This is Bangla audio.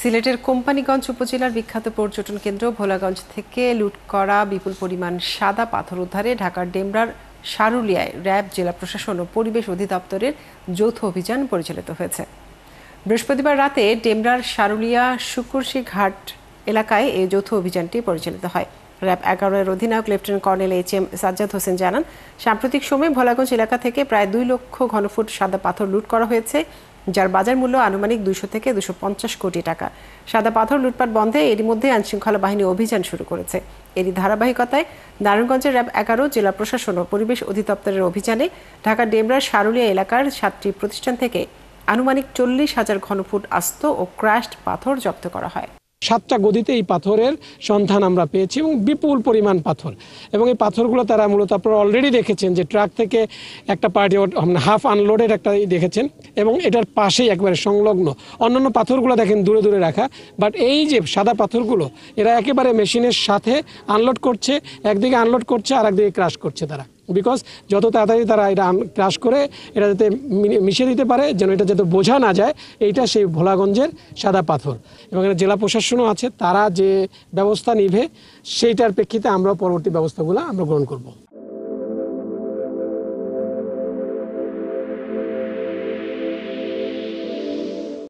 সিলেটের কোম্পানীগঞ্জ উপজেলার বিখ্যাত পর্যটন কেন্দ্র ভোলাগঞ্জ থেকে লুট করা বিপুল পরিমাণ সাদা পাথর উদ্ধারে ঢাকার ডেমরার সারুলিয়ায় র্যাব, জেলা প্রশাসন ও পরিবেশ অধিদপ্তরের যৌথ অভিযান পরিচালিত হয়েছে। বৃহস্পতিবার রাতে ডেমরার সারুলিয়া শুকুরশি ঘাট এলাকায় এই যৌথ অভিযানটি পরিচালিত হয়। র্যাব 11-এর অধিনায়ক lieutenant colonel HM. Sajjad Hossain জানান, সাম্প্রতিক সময়ে ভোলাগঞ্জ এলাকা থেকে প্রায় 2 লক্ষ ঘনফুট সাদা পাথর লুট করা হয়েছে, যার বাজার মূল্য আনুমানিক 200 থেকে 250 কোটি টাকা। সাদা পাথর লুটপাট বন্ধে এরই মধ্যে আইনশৃঙ্খলা বাহিনী অভিযান শুরু করেছে। এরই ধারাবাহিকতায় নারায়ণগঞ্জের র্যাব 11, জেলা প্রশাসন ও পরিবেশ অধিদপ্তরের অভিযানে ঢাকা ডেমরার সারুলিয়া এলাকার 7টি প্রতিষ্ঠান থেকে আনুমানিক 40,000 ঘনফুট আস্ত ও ক্রাশড পাথর জব্দ করা হয়। 7টা গদিতে এই পাথরের সন্ধান আমরা পেয়েছি এবং বিপুল পরিমাণ পাথর, এবং এই পাথরগুলো তারা মূলত আপনারা অলরেডি দেখেছেন যে ট্রাক থেকে একটা পার্টি হাফ আনলোডের একটা দেখেছেন, এবং এটার পাশেই একবারে সংলগ্ন অন্যান্য পাথরগুলো দেখেন দূরে দূরে রাখা। বাট এই যে সাদা পাথরগুলো এরা একেবারে মেশিনের সাথে আনলোড করছে, একদিকে আনলোড করছে আর একদিকে ক্রাশ করছে তারা, বিকজ যত তাড়াতাড়ি তারা এটা ক্রাশ করে এটা যাতে মিশিয়ে দিতে পারে, যেন এটা যাতে বোঝা না যায়, এইটা সেই ভোলাগঞ্জের সাদা পাথর। এবং এটা জেলা প্রশাসনও আছে, তারা যে ব্যবস্থা নিবে সেইটার প্রেক্ষিতে আমরা পরবর্তী ব্যবস্থাগুলো আমরা গ্রহণ করব।